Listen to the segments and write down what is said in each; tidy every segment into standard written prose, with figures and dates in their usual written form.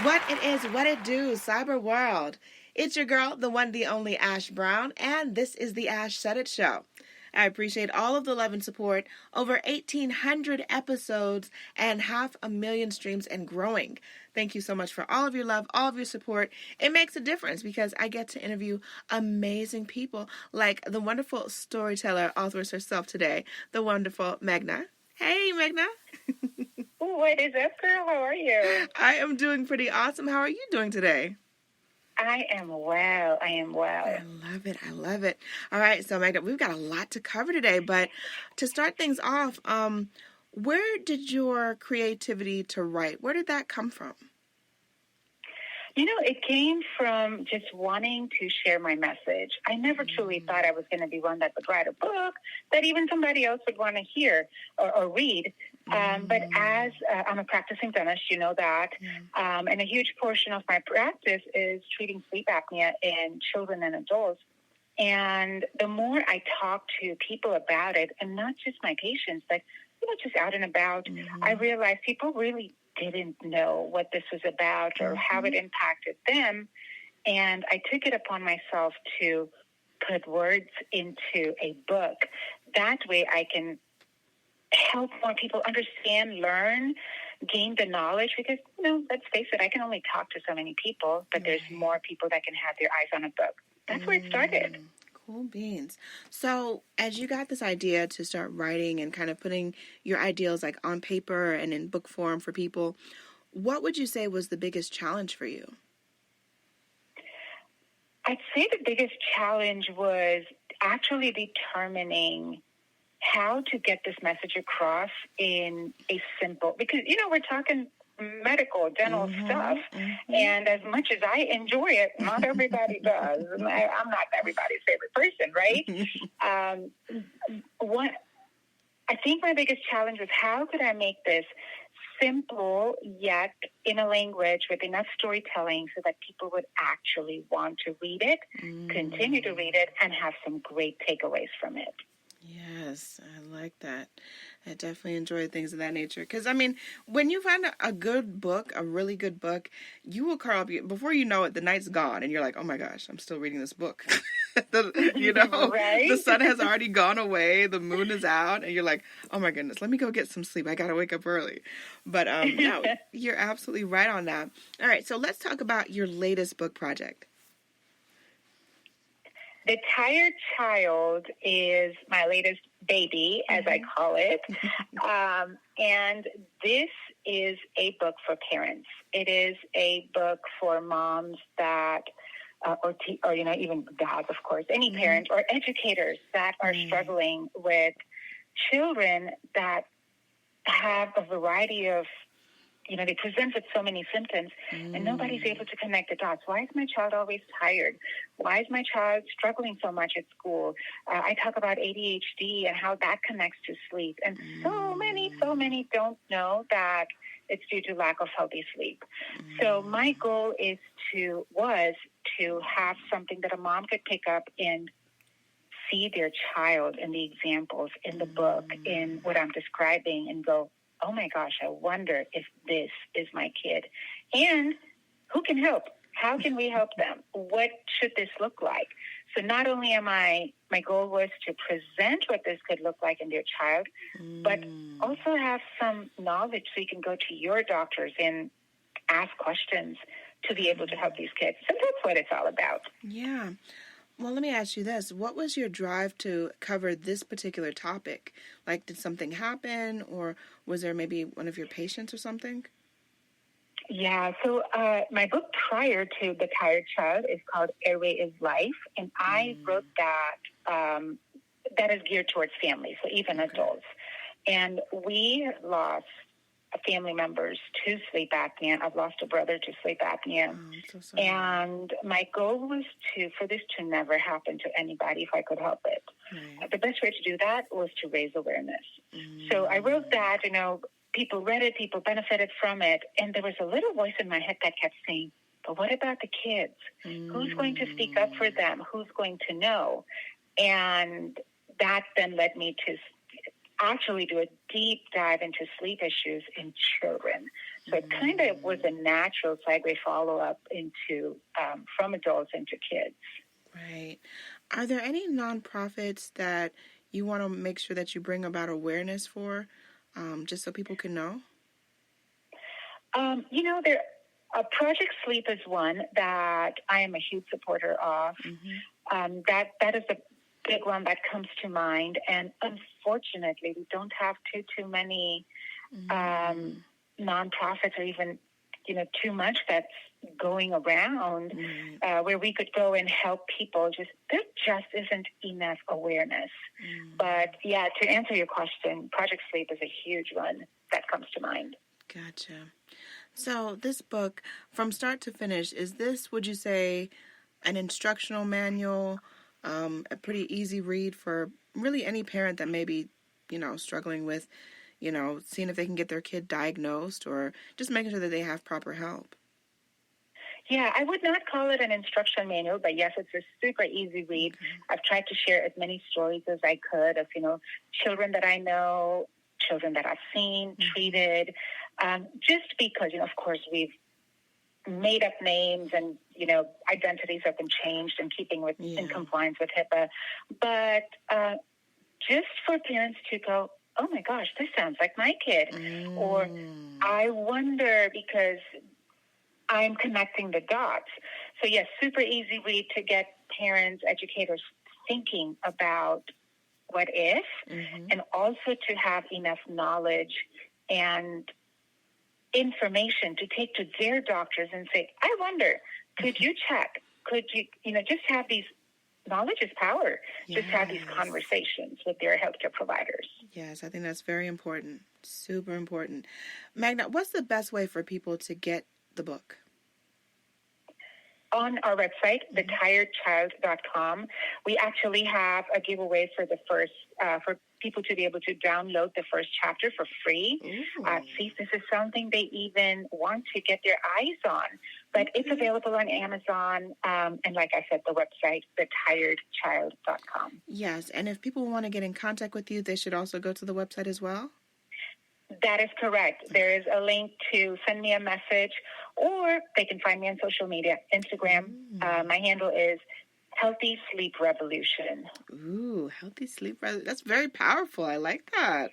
What it is, what it do, cyber world. It's your girl, the one, the only Ash Brown, and this is the Ash Said It Show. I appreciate all of the love and support. Over 1,800 episodes and 500,000 streams and growing. Thank you so much for all of your love, all of your support. It makes a difference because I get to interview amazing people like the wonderful storyteller, authoress herself today, the wonderful Megna. Hey, Megna. What is up, girl? How are you? I am doing pretty awesome. How are you doing today? I am well. I am well. I love it. I love it. All right, so Magda, we've got a lot to cover today, but to start things off, where did your creativity to write, where did that come from? You know, it came from just wanting to share my message. I never truly thought I was going to be one that would write a book that even somebody else would want to hear or read. But as I'm a practicing dentist, you know that, and a huge portion of my practice is treating sleep apnea in children and adults. And the more I talk to people about it, and not just my patients, but just out and about, I realized people really didn't know what this was about or how it impacted them. And I took it upon myself to put words into a book. That way I can help more people understand, learn, gain the knowledge, because, let's face it, I can only talk to so many people, but there's more people that can have their eyes on a book. That's where it started. Cool beans. So as you got this idea to start writing and kind of putting your ideals like on paper and in book form for people, what would you say was the biggest challenge for you? I'd say the biggest challenge was actually determining how to get this message across in a simple, because, we're talking medical, dental stuff. And as much as I enjoy it, not everybody does. I'm not everybody's favorite person, right? I think my biggest challenge was how could I make this simple, yet in a language with enough storytelling so that people would actually want to read it, continue to read it, and have some great takeaways from it. Yes, I like that. I definitely enjoy things of that nature. Because, when you find a good book, a really good book, you will curl up. Before you know it, the night's gone. And you're like, oh my gosh, I'm still reading this book. Right? The sun has already gone away. The moon is out. And you're like, oh my goodness, let me go get some sleep. I got to wake up early. But no, you're absolutely right on that. All right, so let's talk about your latest book project. The Tired Child is my latest baby, as I call it. And this is a book for parents. It is a book for moms that, or even dads, of course, any parent or educators that are struggling with children that have a variety of, they present with so many symptoms and nobody's able to connect the dots. Why is my child always tired? Why is my child struggling so much at school? I talk about ADHD and how that connects to sleep. And so many don't know that it's due to lack of healthy sleep. So my goal was to have something that a mom could pick up and see their child in the examples in the book, in what I'm describing, and go, oh my gosh, I wonder if this is my kid. And who can help? How can we help them? What should this look like? So not only my goal was to present what this could look like in their child, but also have some knowledge so you can go to your doctors and ask questions to be able to help these kids. So that's what it's all about. Yeah. Well, let me ask you this. What was your drive to cover this particular topic? Like, did something happen, or was there maybe one of your patients or something? Yeah, so my book prior to The Tired Child is called Airway is Life, and I wrote that is geared towards families, so even adults. And we lost family members to sleep apnea. I've lost a brother to sleep apnea. I'm so sorry. And my goal was for this to never happen to anybody if I could help it. Right. The best way to do that was to raise awareness. So I wrote that, people read it, people benefited from it. And there was a little voice in my head that kept saying, but what about the kids? Who's going to speak up for them? Who's going to know? And that then led me to actually do a deep dive into sleep issues in children. So it kind of was a natural segue follow-up into from adults into kids. Right. Are there any nonprofits that you want to make sure that you bring about awareness for, just so people can know? There Project Sleep is one that I am a huge supporter of. That is a big one that comes to mind, and unfortunately, we don't have too many nonprofits, or even too much that's going around where we could go and help people. There just isn't enough awareness. But yeah, to answer your question, Project Sleep is a huge one that comes to mind. Gotcha. So this book, from start to finish, is this, would you say, an instructional manual, a pretty easy read for really any parent that may be, struggling with, seeing if they can get their kid diagnosed, or just making sure that they have proper help? Yeah, I would not call it an instruction manual, but yes, it's a super easy read. Okay. I've tried to share as many stories as I could of, children that I know, children that I've seen, treated, just because, of course, we've made up names and, identities have been changed in keeping in compliance with HIPAA. But just for parents to go, oh my gosh, this sounds like my kid. Or I wonder, because I'm connecting the dots. So yes, super easy read to get parents, educators thinking about what if, and also to have enough knowledge and information to take to their doctors and say, I wonder, could you check? Could you, just have these, knowledge is power. Yes. Just have these conversations with their healthcare providers. Yes, I think that's very important. Super important. Magna, what's the best way for people to get the book? On our website, theashsaiditshow.com, we actually have a giveaway for the first, for people to be able to download the first chapter for free. See if this is something they even want to get their eyes on. But it's available on Amazon, and like I said, the website, theashsaiditshow.com. Yes, and if people want to get in contact with you, they should also go to the website as well? That is correct. There is a link to send me a message, or they can find me on social media, Instagram. My handle is Healthy Sleep Revolution. Ooh, Healthy Sleep Revolution. That's very powerful. I like that.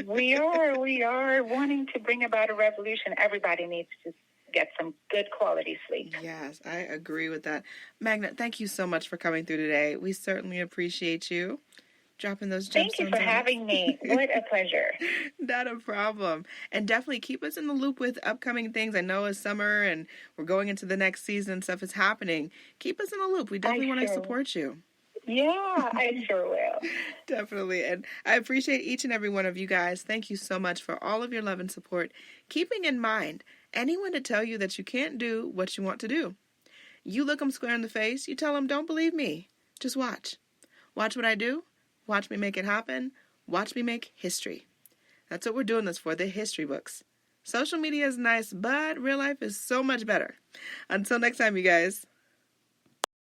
We are wanting to bring about a revolution. Everybody needs to get some good quality sleep. Yes, I agree with that. Magna, thank you so much for coming through today. We certainly appreciate you. Dropping those gemstones. Thank you for having me. What a pleasure. Not a problem. And definitely keep us in the loop with upcoming things. I know it's summer and we're going into the next season. Stuff is happening. Keep us in the loop. We definitely want to support you. Yeah, I sure will. Definitely. And I appreciate each and every one of you guys. Thank you so much for all of your love and support. Keeping in mind, anyone to tell you that you can't do what you want to do. You look them square in the face. You tell them, don't believe me. Just watch. Watch what I do. Watch me make it happen. Watch me make history. That's what we're doing this for, the history books. Social media is nice, but real life is so much better. Until next time, you guys.